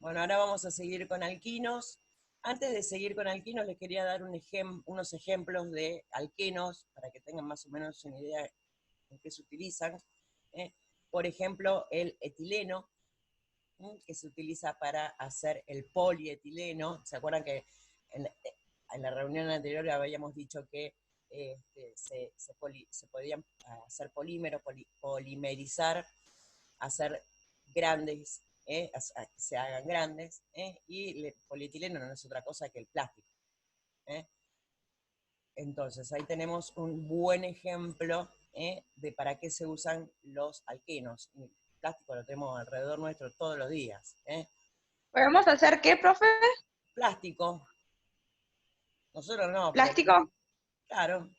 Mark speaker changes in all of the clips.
Speaker 1: Bueno, ahora vamos a seguir con alquinos. Antes de seguir con alquinos, les quería dar unos ejemplos de alquenos para que tengan más o menos una idea en qué se utilizan. ¿eh? Por ejemplo, el etileno, que se utiliza para hacer el polietileno. ¿Se acuerdan que en la reunión anterior habíamos dicho que se podían hacer polímeros, polimerizar, hacer grandes, que se hagan grandes, y el polietileno no es otra cosa que el plástico. ¿eh? Entonces, ahí tenemos un buen ejemplo de para qué se usan los alquenos. El plástico lo tenemos alrededor nuestro todos los días.
Speaker 2: ¿Podemos hacer qué, profe?
Speaker 1: Plástico, nosotros no, pero el
Speaker 2: ¿Plástico?
Speaker 1: plástico, claro,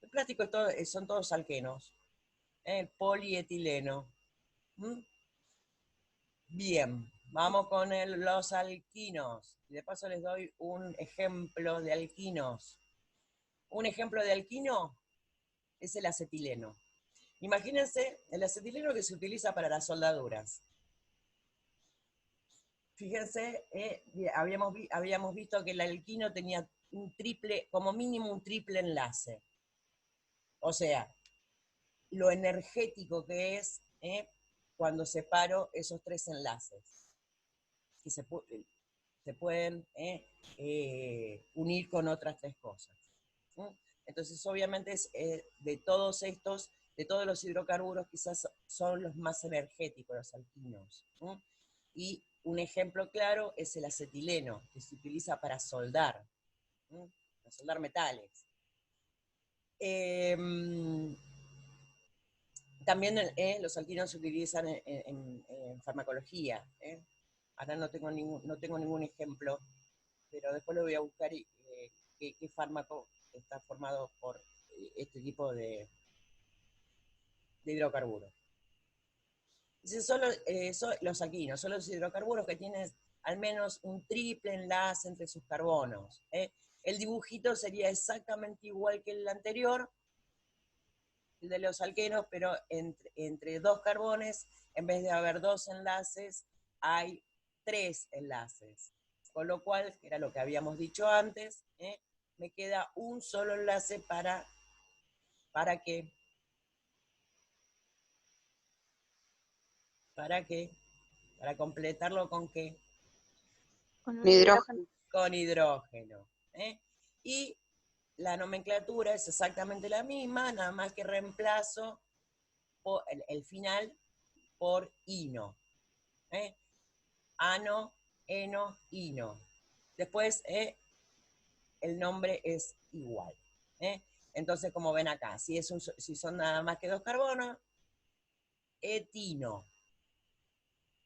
Speaker 1: el plástico son todos alquenos. Polietileno. ¿Mm? Bien, vamos con los alquinos. Y de paso les doy un ejemplo de alquinos. Un ejemplo de alquino es el acetileno. Imagínense el acetileno que se utiliza para las soldaduras. Fíjense, habíamos visto que el alquino tenía como mínimo un triple enlace. O sea, lo energético que es cuando separo esos tres enlaces, que se pueden unir con otras tres cosas. ¿no? Entonces, obviamente, de todos los hidrocarburos, quizás son los más energéticos, los alquinos. ¿no? Y un ejemplo claro es el acetileno, que se utiliza para soldar, ¿no? para soldar metales. Eh, También los alquinos se utilizan en farmacología. Ahora no tengo ningún ejemplo, pero después lo voy a buscar qué fármaco está formado por este tipo de hidrocarburos. Son los alquinos, son los hidrocarburos que tienen al menos un triple enlace entre sus carbonos. El dibujito sería exactamente igual que el anterior, el de los alquenos, pero entre dos carbones, en vez de haber dos enlaces, hay tres enlaces. Con lo cual, que era lo que habíamos dicho antes, me queda un solo enlace ¿para qué? ¿Para qué? Para completarlo con qué?
Speaker 2: Con un hidrógeno.
Speaker 1: Con hidrógeno. Y la nomenclatura es exactamente la misma, nada más que reemplazo el final por ino. Ano, eno, ino. Después el nombre es igual. Entonces, como ven acá, si son nada más que dos carbonos, etino.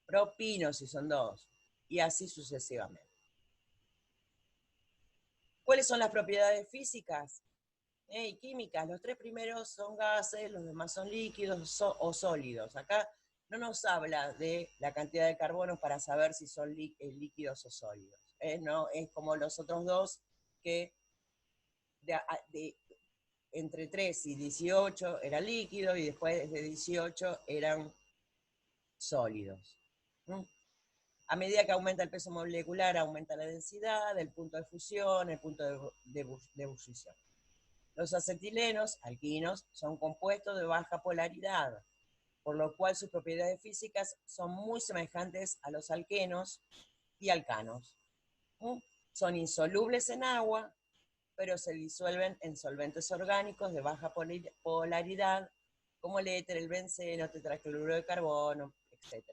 Speaker 1: Propino si son dos. Y así sucesivamente. ¿Cuáles son las propiedades físicas y químicas? Los tres primeros son gases, los demás son líquidos o sólidos. Acá no nos habla de la cantidad de carbono para saber si son líquidos o sólidos. No es como los otros dos que de, de, entre 3 y 18 era líquido y después de 18 eran sólidos. ¿Mm? A medida que aumenta el peso molecular, aumenta la densidad, el punto de fusión, el punto de ebullición. Los acetilenos, alquinos, son compuestos de baja polaridad, por lo cual sus propiedades físicas son muy semejantes a los alquenos y alcanos. Son insolubles en agua, pero se disuelven en solventes orgánicos de baja polaridad, como el éter, el benceno, tetracloruro de carbono, etc.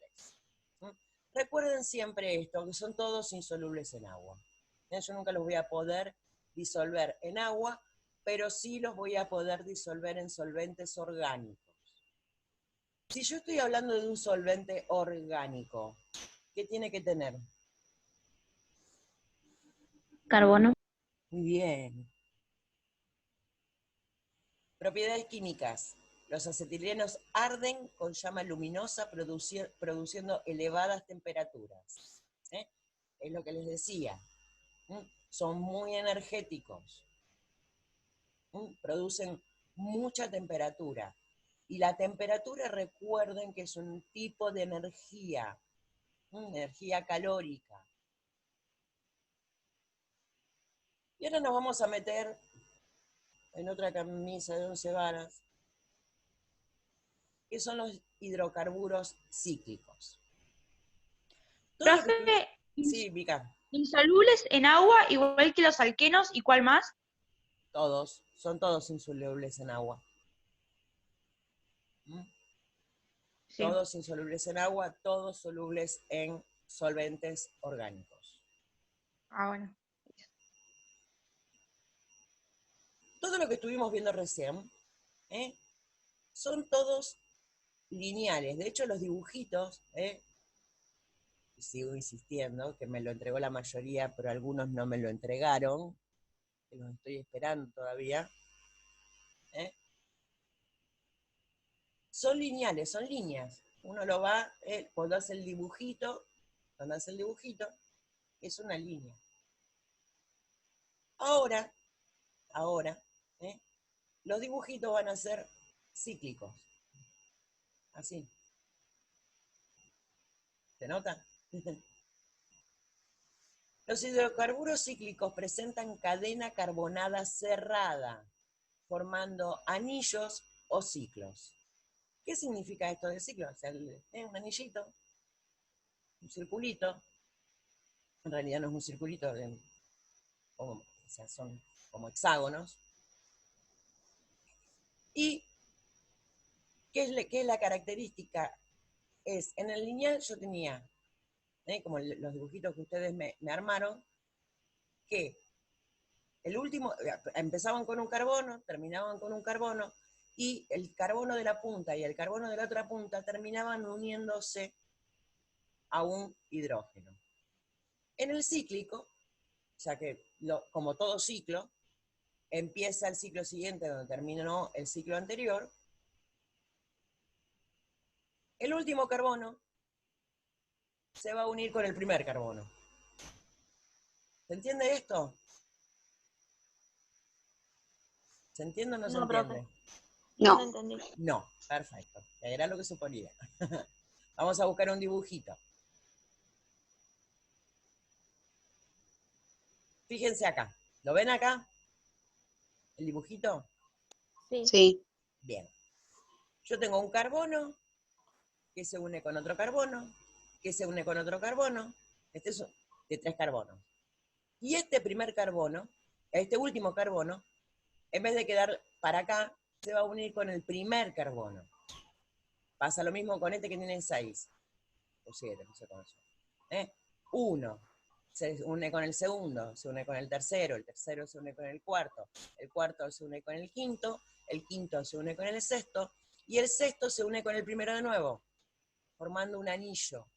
Speaker 1: Recuerden siempre esto, que son todos insolubles en agua. Yo nunca los voy a poder disolver en agua, pero sí los voy a poder disolver en solventes orgánicos. Si yo estoy hablando de un solvente orgánico, ¿qué tiene que tener?
Speaker 3: Carbono.
Speaker 1: Muy bien. Propiedades químicas. Los acetilenos arden con llama luminosa produciendo elevadas temperaturas. Es lo que les decía. Son muy energéticos. Producen mucha temperatura. Y la temperatura, recuerden que es un tipo de energía. energía calórica. Y ahora nos vamos a meter en otra camisa de 11 varas, que son los hidrocarburos cíclicos. Todo lo que
Speaker 2: Profe,
Speaker 1: sí, Vika.
Speaker 2: insolubles en agua, igual que los alquenos, ¿y cuál más?
Speaker 1: Todos, son todos insolubles en agua. ¿Mm?
Speaker 2: Sí.
Speaker 1: Todos insolubles en agua, todos solubles en solventes orgánicos.
Speaker 2: Ah, bueno.
Speaker 1: Todo lo que estuvimos viendo recién, son todos lineales. De hecho, los dibujitos, sigo insistiendo, que me lo entregó la mayoría, pero algunos no me lo entregaron, que los estoy esperando todavía, son lineales, son líneas. Uno lo va, cuando hace el dibujito, es una línea. Ahora, los dibujitos van a ser cíclicos. Así. ¿Se nota? Los hidrocarburos cíclicos presentan cadena carbonada cerrada, formando anillos o ciclos. ¿Qué significa esto de ciclo? O sea, un anillito, un circulito. En realidad no es un circulito, o sea, son como hexágonos. ¿Y qué es la característica? En el lineal yo tenía, como los dibujitos que ustedes me armaron, que el último, empezaban con un carbono, terminaban con un carbono, y el carbono de la punta y el carbono de la otra punta terminaban uniéndose a un hidrógeno. En el cíclico, o sea que como todo ciclo, empieza el ciclo siguiente donde terminó el ciclo anterior. El último carbono se va a unir con el primer carbono. ¿Se entiende esto? ¿Se entiende o no se entiende?
Speaker 3: Profe.
Speaker 2: No.
Speaker 3: No entendí.
Speaker 1: No, perfecto. Era lo que suponía. Vamos a buscar un dibujito. Fíjense acá. ¿Lo ven acá? ¿El dibujito?
Speaker 3: Sí.
Speaker 2: Sí.
Speaker 1: Bien. Yo tengo un carbono que se une con otro carbono, que se une con otro carbono. Este es de 3 carbonos. Y este primer carbono, este último carbono, en vez de quedar para acá, se va a unir con el primer carbono. Pasa lo mismo con este que tiene 6. O 7, no sé cómo es. 1 se une con el segundo, se une con el tercero se une con el cuarto se une con el quinto se une con el sexto, y el sexto se une con el primero de nuevo, formando un anillo,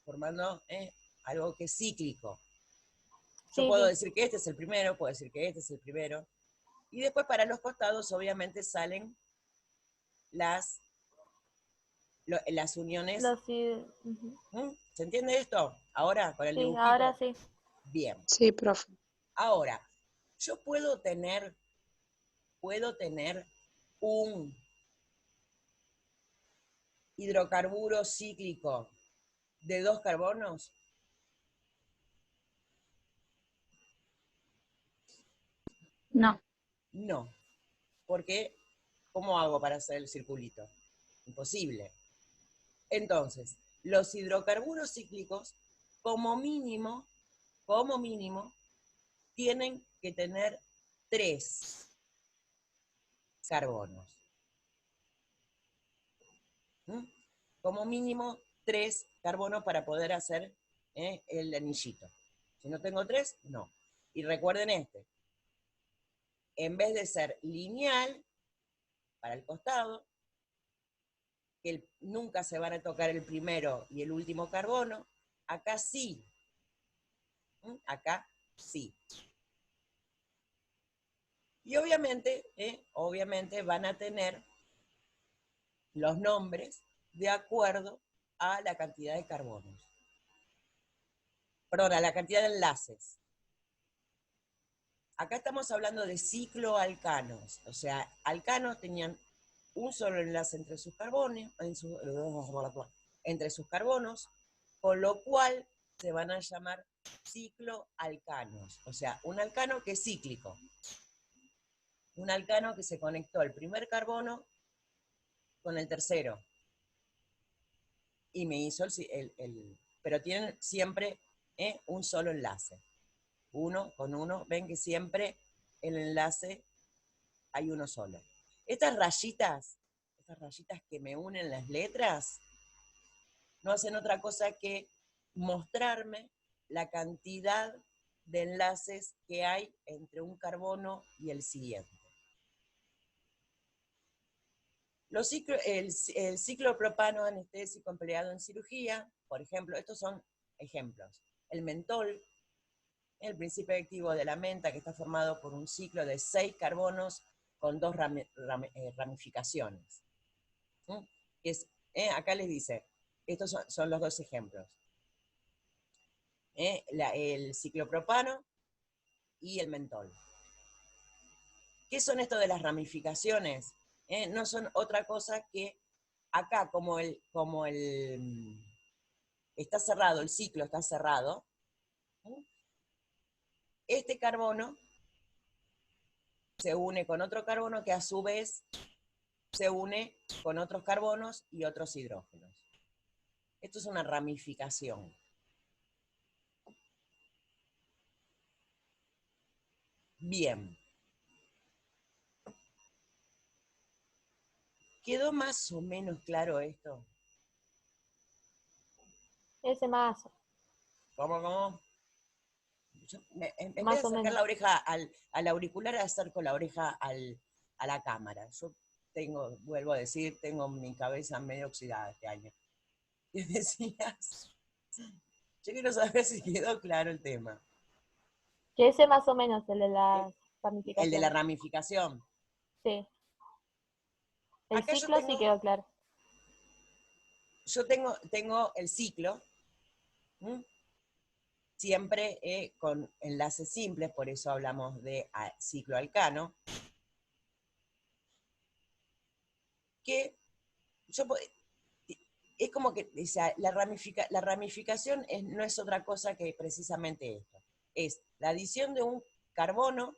Speaker 1: formando algo que es cíclico. Yo
Speaker 3: Sí,
Speaker 1: puedo
Speaker 3: sí.
Speaker 1: decir que este es el primero, puedo decir que este es el primero, y después para los costados obviamente salen las uniones.
Speaker 3: Ujú.
Speaker 1: ¿Se entiende esto? Ahora, con el
Speaker 3: Sí,
Speaker 1: dibujito.
Speaker 3: ahora sí.
Speaker 1: Bien.
Speaker 2: Sí, profe.
Speaker 1: Ahora, yo puedo tener un hidrocarburo cíclico de 2 carbonos.
Speaker 2: No.
Speaker 1: No, porque ¿cómo hago para hacer el circulito? Imposible. Entonces, los hidrocarburos cíclicos, como mínimo, tienen que tener 3 carbonos. Como mínimo 3 carbonos para poder hacer el anillito. Si no tengo 3, no. Y recuerden en vez de ser lineal para el costado, que nunca se van a tocar el primero y el último carbono, acá sí. Acá sí. Y obviamente van a tener los nombres de acuerdo a la cantidad de carbonos. Perdón, a la cantidad de enlaces. Acá estamos hablando de cicloalcanos, o sea, alcanos tenían un solo enlace entre sus carbonos, entre sus carbonos, con lo cual se van a llamar cicloalcanos. O sea, un alcano que es cíclico. Un alcano que se conectó el primer carbono con el tercero. Y me hizo pero tienen siempre un solo enlace. Uno con uno, ven que siempre el enlace hay uno solo. Estas rayitas que me unen las letras, no hacen otra cosa que mostrarme la cantidad de enlaces que hay entre un carbono y el siguiente. El ciclopropano anestésico empleado en cirugía, por ejemplo, estos son ejemplos. El mentol, el principio activo de la menta, que está formado por un ciclo de 6 carbonos con 2 ramificaciones. Acá les dice, estos son los 2 ejemplos. El ciclopropano y el mentol. ¿Qué son esto de las ramificaciones? No son otra cosa que acá, como está cerrado, el ciclo está cerrado, este carbono se une con otro carbono que a su vez se une con otros carbonos y otros hidrógenos. Esto es una ramificación. Bien. ¿Quedó más o menos claro esto?
Speaker 3: Ese más,
Speaker 1: ¿Cómo? En vez de
Speaker 3: más o
Speaker 1: acercar
Speaker 3: menos.
Speaker 1: la oreja al auricular, acerco la oreja a la cámara. Yo vuelvo a decir, tengo mi cabeza medio oxidada este año. ¿Qué decías? Yo quiero saber si quedó claro el tema.
Speaker 3: Que ese más o menos, el de las
Speaker 1: El de la
Speaker 3: ramificaciones.
Speaker 1: ramificación.
Speaker 3: Sí. El
Speaker 1: Acá
Speaker 3: ciclo sí quedó claro.
Speaker 1: yo tengo el ciclo, siempre con enlaces simples, por eso hablamos de ciclo alcano, que es como que o sea, la ramificación no es otra cosa que precisamente esto. Es la adición de un carbono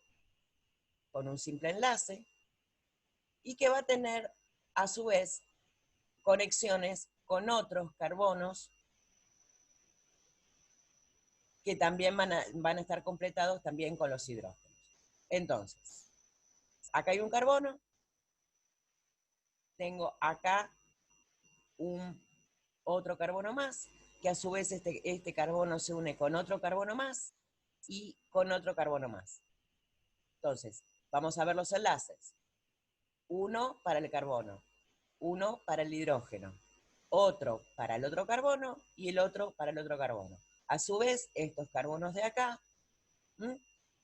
Speaker 1: con un simple enlace y que va a tener a su vez conexiones con otros carbonos que también van a estar completados también con los hidrógenos. Entonces, acá hay un carbono, tengo acá otro carbono más, que a su vez este carbono se une con otro carbono más y con otro carbono más. Entonces, vamos a ver los enlaces. Uno para el carbono, uno para el hidrógeno, otro para el otro carbono y el otro para el otro carbono. A su vez, estos carbonos de acá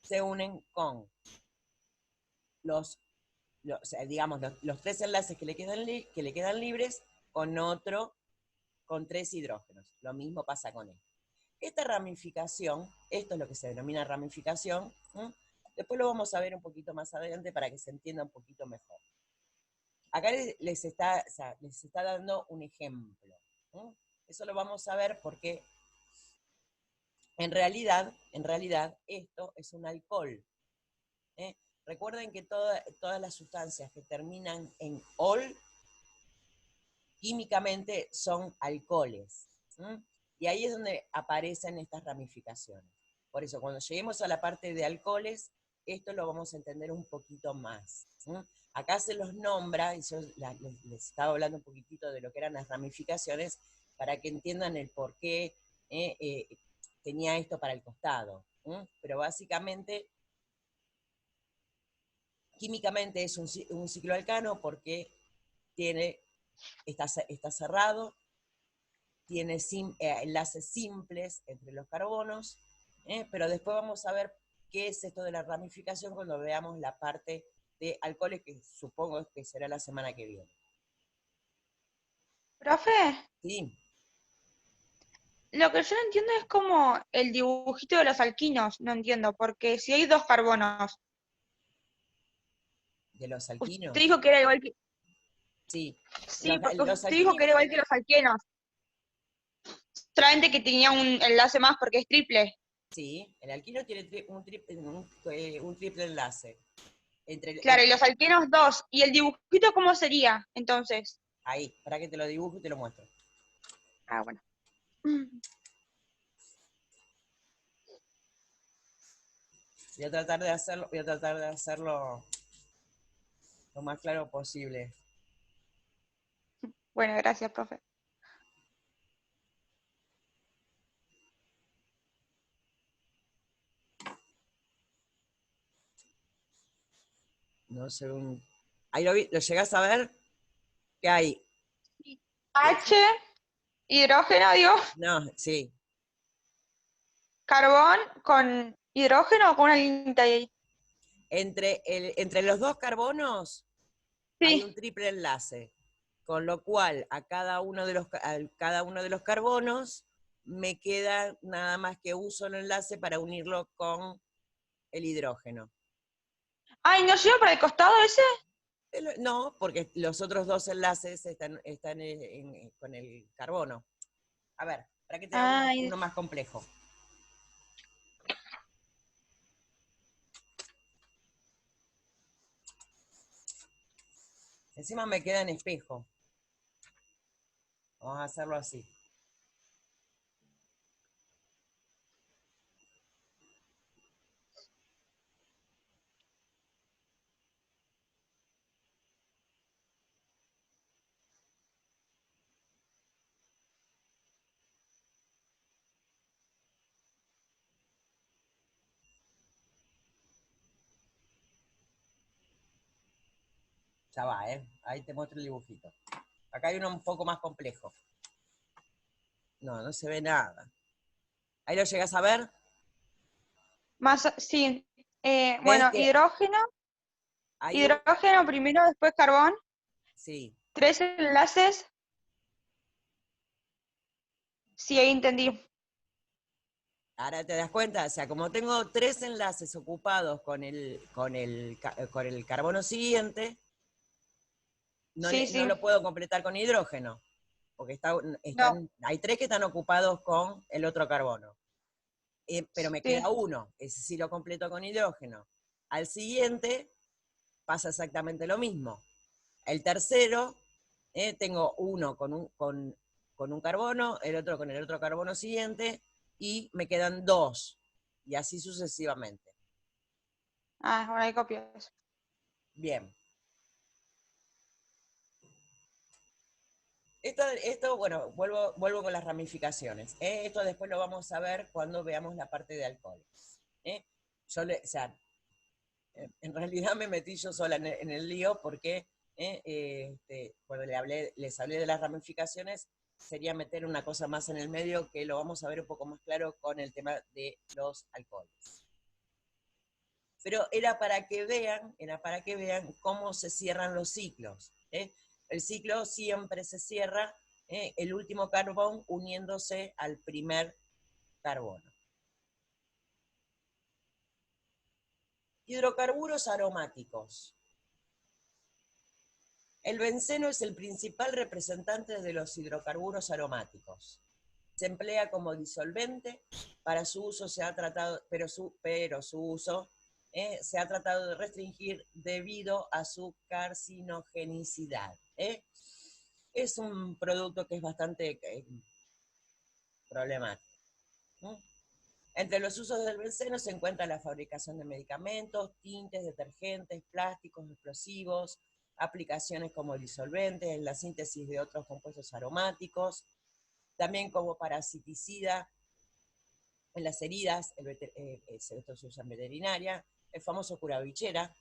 Speaker 1: se unen con los 3 enlaces que le quedan libres con 3 hidrógenos. Lo mismo pasa con esto. Esta ramificación, esto es lo que se denomina ramificación, después lo vamos a ver un poquito más adelante para que se entienda un poquito mejor. Acá les está dando un ejemplo. Eso lo vamos a ver porque en realidad esto es un alcohol. Recuerden que todas las sustancias que terminan en ol, químicamente son alcoholes. Y ahí es donde aparecen estas ramificaciones. Por eso, cuando lleguemos a la parte de alcoholes, esto lo vamos a entender un poquito más. Acá se los nombra, y yo les estaba hablando un poquitito de lo que eran las ramificaciones, para que entiendan el por qué tenía esto para el costado. Pero básicamente, químicamente es un cicloalcano porque está cerrado, tiene enlaces simples entre los carbonos, pero después vamos a ver qué es esto de la ramificación cuando veamos la parte de alcoholes, que supongo que será la semana que viene.
Speaker 2: Profe,
Speaker 1: Sí,
Speaker 2: lo que yo no entiendo es como el dibujito de los alquinos, no entiendo, porque si hay 2 carbonos,
Speaker 1: de los
Speaker 2: usted
Speaker 1: alquinos.
Speaker 2: dijo que era igual que...
Speaker 1: Sí,
Speaker 2: Sí, porque
Speaker 1: los
Speaker 2: usted dijo que
Speaker 1: alquinos,
Speaker 2: era igual que los alquenos. solamente que tenía un enlace más porque es triple.
Speaker 1: Sí, el alquino tiene un triple enlace.
Speaker 2: Claro, y los alquenos 2. ¿Y el dibujito cómo sería, entonces?
Speaker 1: Ahí, para que te lo dibujo y te lo muestro.
Speaker 2: Ah, bueno.
Speaker 1: Voy a tratar de hacerlo lo más claro posible.
Speaker 2: Bueno, gracias, profe.
Speaker 1: No sé, ahí lo llegás a ver, ¿qué hay?
Speaker 2: H, hidrógeno, digo,
Speaker 1: No, sí.
Speaker 2: carbón con hidrógeno o con una linita ahí.
Speaker 1: Entre los dos carbonos hay un
Speaker 2: Sí.
Speaker 1: triple enlace, con lo cual a cada uno de los carbonos me queda nada más que un solo enlace para unirlo con el hidrógeno.
Speaker 2: Ay, ¿no lleva para el costado ese?
Speaker 1: No, porque los otros dos enlaces están con el carbono. A ver, para que te haga
Speaker 2: Ay,
Speaker 1: uno más complejo. Encima me queda en espejo. Vamos a hacerlo así. Ya va, ¿eh? Ahí te muestro el dibujito. Acá hay uno un poco más complejo. No, no se ve nada. ¿Ahí lo llegas a ver?
Speaker 2: más, sí.
Speaker 1: ¿Ves
Speaker 2: Bueno,
Speaker 1: que
Speaker 2: hidrógeno,
Speaker 1: hay un...
Speaker 2: hidrógeno primero, después carbón,
Speaker 1: Sí.
Speaker 2: 3 enlaces. Sí, ahí entendí.
Speaker 1: Ahora te das cuenta, o sea, como tengo 3 enlaces ocupados con el carbono siguiente,
Speaker 2: Sí,
Speaker 1: no
Speaker 2: sí.
Speaker 1: lo puedo completar con hidrógeno, porque
Speaker 2: No,
Speaker 1: hay 3 que están ocupados con el otro carbono. Pero me queda
Speaker 2: sí.
Speaker 1: uno, ese sí lo completo con hidrógeno. Al siguiente pasa exactamente lo mismo. El tercero, tengo uno con un carbono, el otro con el otro carbono siguiente, y me quedan 2, y así sucesivamente.
Speaker 2: Ah, ahora hay copias.
Speaker 1: Bien. Bueno, vuelvo con las ramificaciones. Esto después lo vamos a ver cuando veamos la parte de alcohol. ¿eh? O sea, en realidad me metí yo sola en el lío porque cuando les hablé de las ramificaciones, sería meter una cosa más en el medio que lo vamos a ver un poco más claro con el tema de los alcoholes. Pero era para que vean cómo se cierran los ciclos. El ciclo siempre se cierra, el último carbón uniéndose al primer carbono. Hidrocarburos aromáticos. El benceno es el principal representante de los hidrocarburos aromáticos. Se emplea como disolvente, para su uso se ha tratado, pero su uso se ha tratado de restringir debido a su carcinogenicidad. Es un producto que es bastante problemático. Entre los usos del benceno se encuentra la fabricación de medicamentos, tintes, detergentes, plásticos, explosivos, aplicaciones como disolventes, en la síntesis de otros compuestos aromáticos, también como parasiticida en las heridas, esto se usa en veterinaria, el famoso curabichera,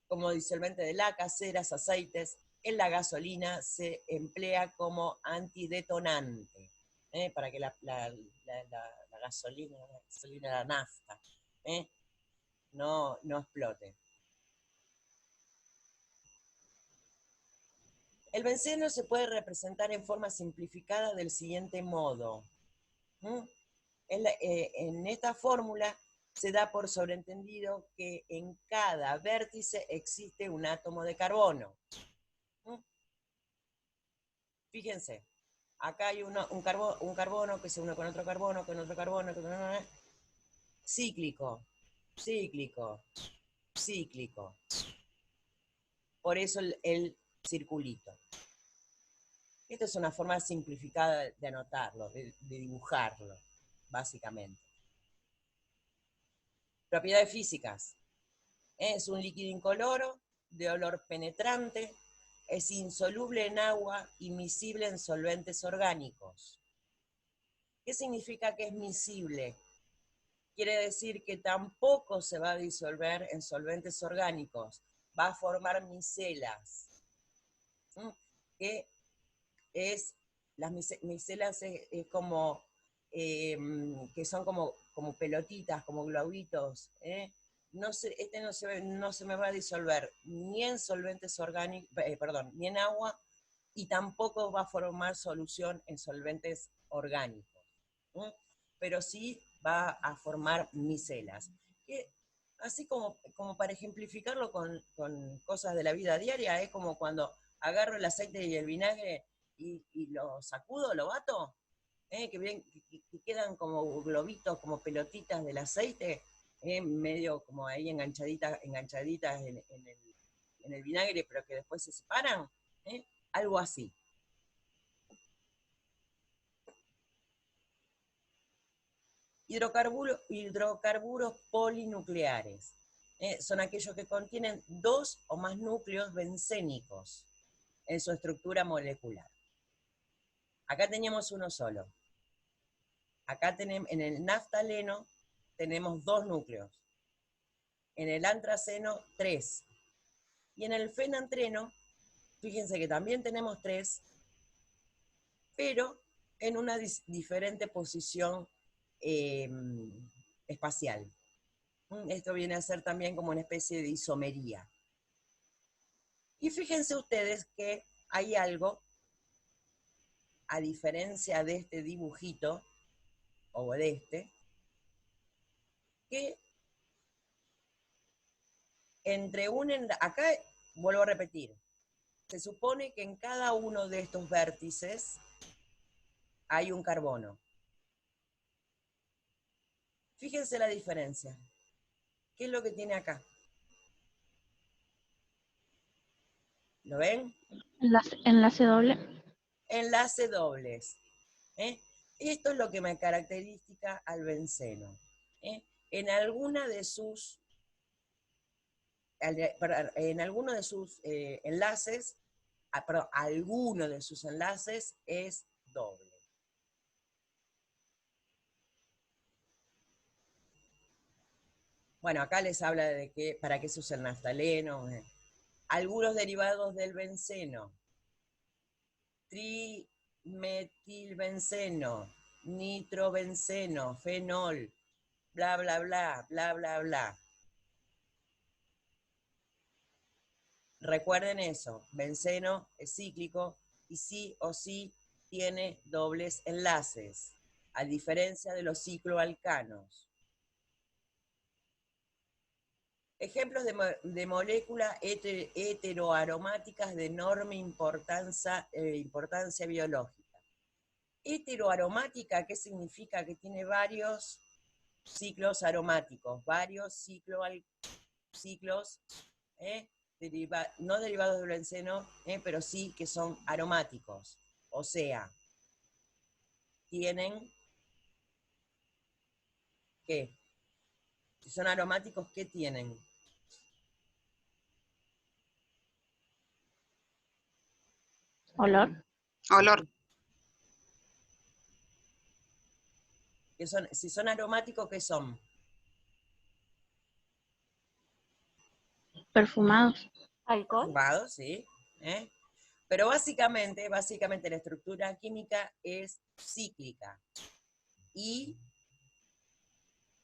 Speaker 1: como disolvente de lacas, ceras, aceites. En la gasolina se emplea como antidetonante, para que la gasolina, la nafta, no explote. El benceno se puede representar en forma simplificada del siguiente modo. En esta fórmula se da por sobreentendido que en cada vértice existe un átomo de carbono. Fíjense, acá hay un carbono que se une con otro carbono, con otro carbono, cíclico, cíclico, cíclico. Por eso el circulito. Esta es una forma simplificada de anotarlo, de dibujarlo, básicamente. Propiedades físicas. Es un líquido incoloro, de olor penetrante, es insoluble en agua y miscible en solventes orgánicos. ¿Qué significa que es miscible? Quiere decir que tampoco se va a disolver en solventes orgánicos, va a formar micelas. Que es, las micelas es como, que son como pelotitas, como globitos, no se me va a disolver ni en solventes orgánicos, ni en agua, y tampoco va a formar solución en solventes orgánicos, pero sí va a formar micelas. Que, así como para ejemplificarlo con cosas de la vida diaria, es como cuando agarro el aceite y el vinagre y lo sacudo, lo bato, que quedan como globitos, como pelotitas del aceite, medio como ahí enganchaditas en el vinagre, pero que después se separan, algo así. Hidrocarburos polinucleares. Son aquellos que contienen 2 o más núcleos bencénicos en su estructura molecular. Acá teníamos uno solo. Acá tenemos, en el naftaleno tenemos 2 núcleos. En el antraceno, 3. Y en el fenantreno, fíjense que también tenemos 3, pero en una diferente posición espacial. Esto viene a ser también como una especie de isomería. Y fíjense ustedes que hay algo, a diferencia de este dibujito, o de este, que acá vuelvo a repetir, se supone que en cada uno de estos vértices hay un carbono. Fíjense la diferencia. ¿Qué es lo que tiene acá? ¿Lo ven?
Speaker 4: Enlace doble.
Speaker 1: Enlace dobles. Esto es lo que me caracteriza al benceno. En alguno de sus enlaces, alguno de sus enlaces es doble. Bueno, acá les habla de para qué se usa el naftaleno. Algunos derivados del benceno. Trimetilbenceno, nitrobenceno, fenol, bla, bla, bla, bla, bla, bla. Recuerden eso, benceno es cíclico y sí o sí tiene dobles enlaces, a diferencia de los cicloalcanos. Ejemplos de moléculas heteroaromáticas de enorme importancia biológica. Heteroaromática, ¿qué significa? Que tiene varios ciclos aromáticos, varios ciclos, no derivados del benceno, pero sí que son aromáticos. O sea, tienen, ¿qué? Si son aromáticos, ¿qué tienen?
Speaker 4: Olor.
Speaker 5: Olor.
Speaker 1: Si son aromáticos, ¿qué son?
Speaker 4: Perfumados.
Speaker 3: ¿Alcohol?
Speaker 1: Perfumados, sí. Pero básicamente la estructura química es cíclica y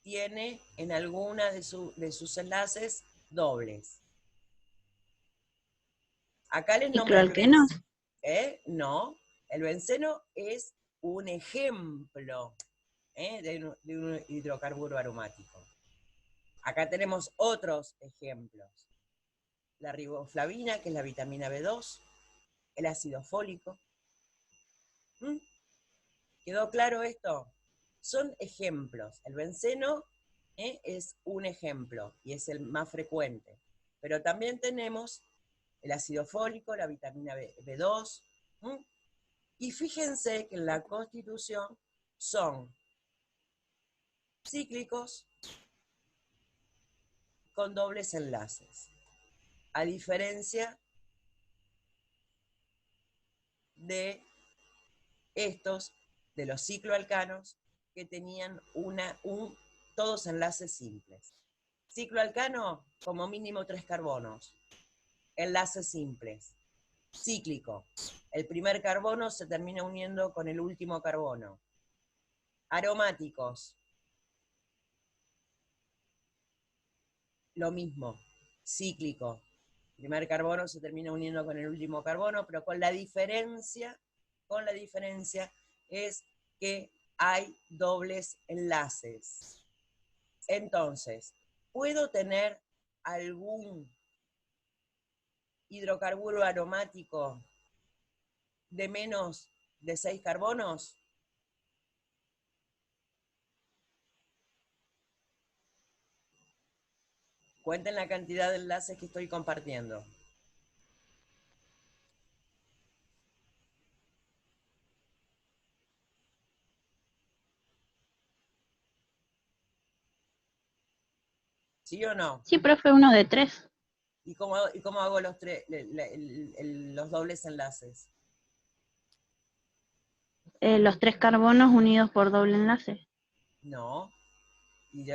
Speaker 1: tiene en alguna de sus enlaces dobles. Acá les nombro
Speaker 4: ¿Cicloalqueno?
Speaker 1: No, el benceno es un ejemplo de un hidrocarburo aromático. Acá tenemos otros ejemplos. La riboflavina, que es la vitamina B2, el ácido fólico, ¿Mm? ¿Quedó claro esto? Son ejemplos. El benceno es un ejemplo y es el más frecuente. Pero también tenemos el ácido fólico, la vitamina B2. Y fíjense que en la Constitución son cíclicos con dobles enlaces. A diferencia de estos, de los cicloalcanos, que tenían todos enlaces simples. Cicloalcano, como mínimo 3 carbonos. Enlaces simples. Cíclico. El primer carbono se termina uniendo con el último carbono. Aromáticos. Lo mismo. Cíclico. El primer carbono se termina uniendo con el último carbono, pero con la diferencia es que hay dobles enlaces. Entonces, ¿puedo tener algún hidrocarburo aromático de menos de 6 carbonos? Cuenten la cantidad de enlaces que estoy compartiendo. ¿Sí o no?
Speaker 4: Sí, profe, uno de 3.
Speaker 1: ¿Y cómo hago los dobles enlaces?
Speaker 4: Los 3 carbonos unidos por doble enlace.
Speaker 1: No. ¿Y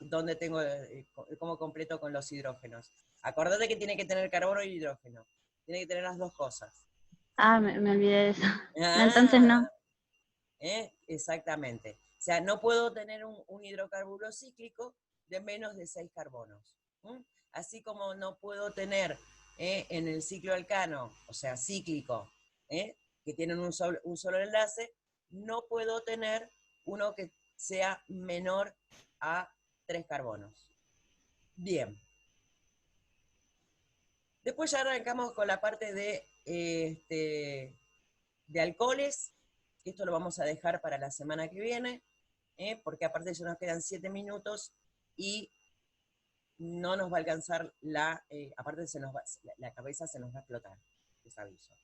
Speaker 1: dónde tengo, cómo completo con los hidrógenos? Acordate que tiene que tener carbono y hidrógeno. Tiene que tener las dos cosas.
Speaker 4: Ah, me olvidé de eso.
Speaker 1: Ah,
Speaker 4: Entonces no.
Speaker 1: Exactamente. O sea, no puedo tener un hidrocarburo cíclico de menos de 6 carbonos. Así como no puedo tener en el cicloalcano, o sea, cíclico, que tienen un solo enlace, no puedo tener uno que sea menor a 3 carbonos. Bien. Después ya arrancamos con la parte de alcoholes. Esto lo vamos a dejar para la semana que viene, porque aparte ya nos quedan 7 minutos y no nos va a alcanzar aparte la cabeza se nos va a explotar, les aviso.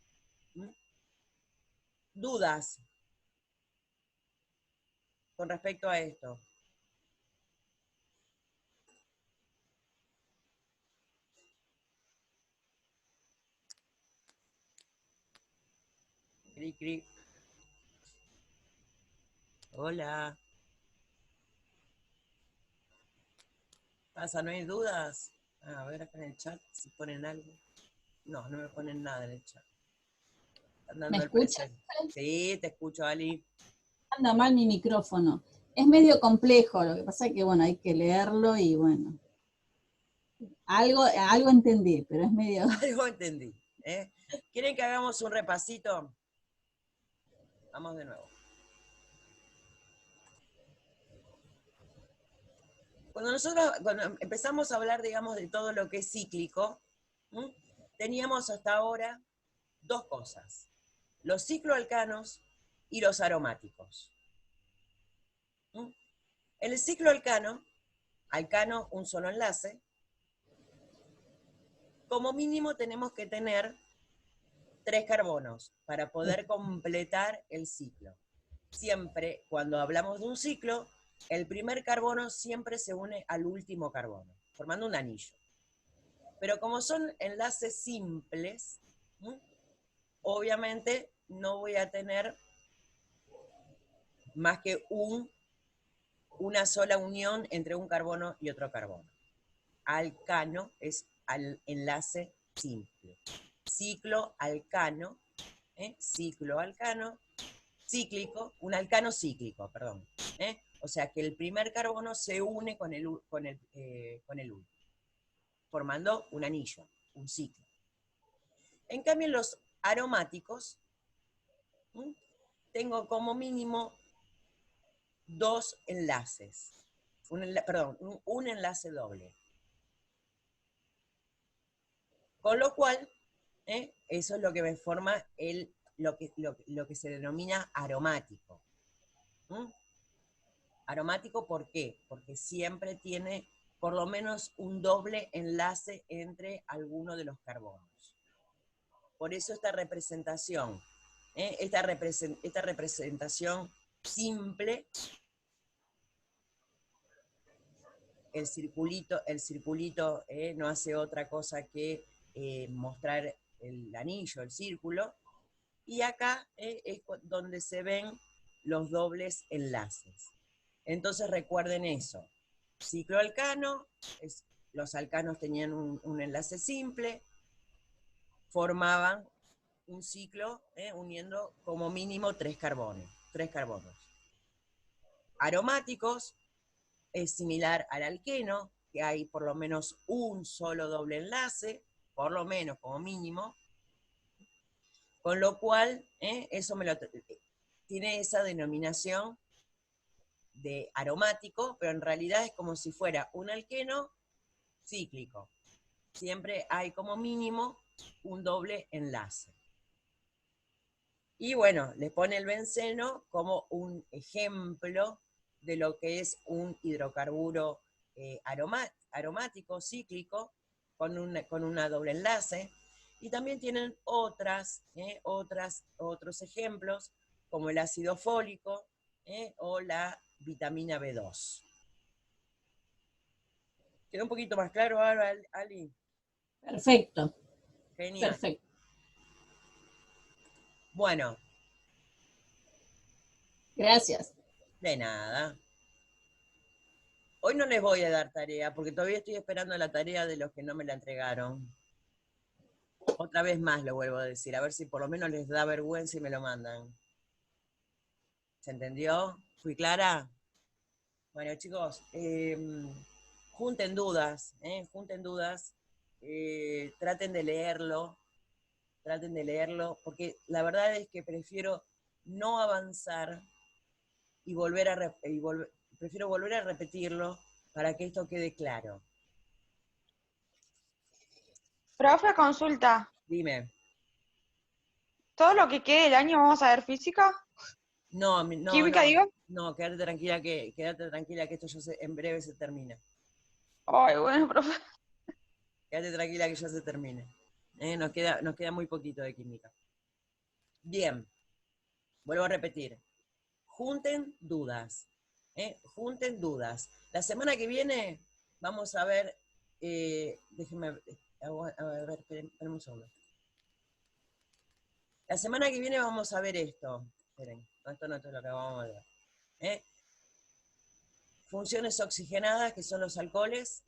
Speaker 1: ¿Dudas con respecto a esto? Cri, cri. Hola. ¿Pasa? ¿No hay dudas? A ver acá en el chat si ponen algo. No, no me ponen nada en el chat. Están
Speaker 5: ¿Me
Speaker 1: dando el
Speaker 5: escuchas?
Speaker 1: presente. Sí, te escucho, Ali.
Speaker 5: Anda mal mi micrófono. Es medio complejo, lo que pasa es que, bueno, hay que leerlo y, bueno, algo entendí, pero es medio...
Speaker 1: Algo entendí. ¿Quieren que hagamos un repasito? Vamos de nuevo. Cuando empezamos a hablar, digamos, de todo lo que es cíclico, teníamos hasta ahora dos cosas: los cicloalcanos y los aromáticos. En el cicloalcano, alcano un solo enlace, como mínimo tenemos que tener 3 carbonos para poder completar el ciclo. Siempre, cuando hablamos de un ciclo, el primer carbono siempre se une al último carbono, formando un anillo. Pero como son enlaces simples, obviamente no voy a tener más que una sola unión entre un carbono y otro carbono. Alcano es enlace simple. Cicloalcano, cicloalcano, cíclico, un alcano cíclico, perdón. O sea que el primer carbono se une con el último, formando un anillo, un ciclo. En cambio, en los aromáticos, tengo como mínimo 2 enlaces. Un enlace doble. Con lo cual, eso es lo que me forma el lo que se denomina aromático. ¿Mm? Aromático, ¿por qué? Porque siempre tiene por lo menos un doble enlace entre alguno de los carbonos. Por eso esta representación, esta representación simple, el circulito no hace otra cosa que mostrar el anillo, el círculo, y acá es donde se ven los dobles enlaces. Entonces recuerden eso. Cicloalcano, los alcanos tenían un enlace simple, formaban un ciclo uniendo como mínimo 3 carbonos. Aromáticos es similar al alqueno, que hay por lo menos un solo doble enlace, por lo menos como mínimo, con lo cual eso tiene esa denominación de aromático, pero en realidad es como si fuera un alqueno cíclico. Siempre hay como mínimo un doble enlace. Y bueno, le pone el benceno como un ejemplo de lo que es un hidrocarburo aromático, cíclico, con una doble enlace. Y también tienen otros ejemplos, como el ácido fólico o la vitamina B2. ¿Quedó un poquito más claro ahora, Ali?
Speaker 5: Perfecto.
Speaker 1: Genial.
Speaker 5: Perfecto.
Speaker 1: Bueno.
Speaker 5: Gracias.
Speaker 1: De nada. Hoy no les voy a dar tarea, porque todavía estoy esperando la tarea de los que no me la entregaron. Otra vez más lo vuelvo a decir, a ver si por lo menos les da vergüenza y me lo mandan. ¿Se entendió? ¿Fui clara? Bueno, chicos, junten dudas, traten de leerlo, porque la verdad es que prefiero no avanzar y prefiero volver a repetirlo para que esto quede claro.
Speaker 2: Profe, consulta.
Speaker 1: Dime.
Speaker 2: ¿Todo lo que quede del año vamos a ver física?
Speaker 1: No,
Speaker 2: ¿Química, digo?
Speaker 1: No, quédate tranquila que esto en breve se termina.
Speaker 2: Ay, bueno, profe.
Speaker 1: Quédate tranquila que ya se termine. Nos queda muy poquito de química. Bien, vuelvo a repetir. Junten dudas. Junten dudas. La semana que viene vamos a ver, déjenme, a ver, esperen un segundo. La semana que viene vamos a ver esto. Esperen, esto no es lo que vamos a ver. Funciones oxigenadas, que son los alcoholes.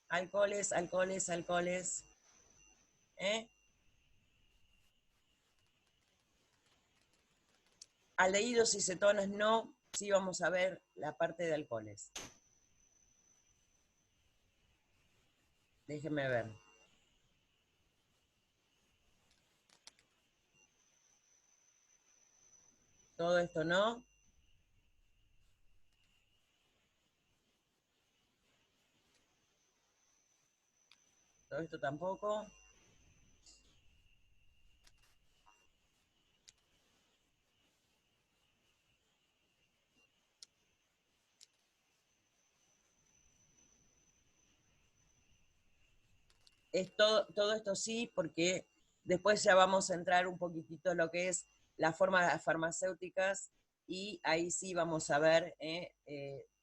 Speaker 1: Alcoholes. Aldehídos y cetonas no, sí vamos a ver la parte de alcoholes. Déjenme ver. Todo esto no. Todo esto tampoco. Todo esto sí, porque después ya vamos a entrar un poquitito en lo que es las formas farmacéuticas y ahí sí vamos a ver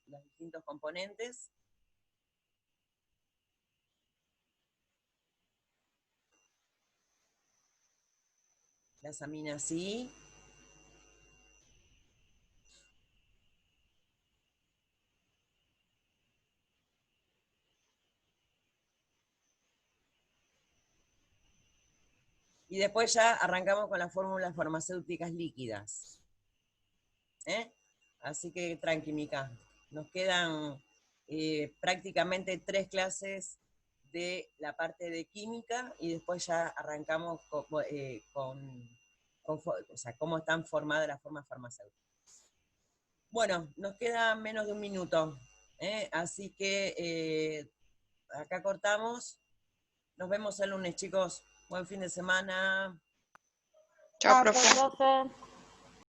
Speaker 1: los distintos componentes. Las aminas sí. Y después ya arrancamos con las fórmulas farmacéuticas líquidas. Así que tranqui, Mica. Nos quedan prácticamente 3 clases de la parte de química y después ya arrancamos o sea, cómo están formadas las formas farmacéuticas. Bueno, nos queda menos de un minuto, así que acá cortamos. Nos vemos el lunes, chicos. Buen fin de semana.
Speaker 2: Chao,
Speaker 3: Chao,
Speaker 2: profe.
Speaker 3: profe.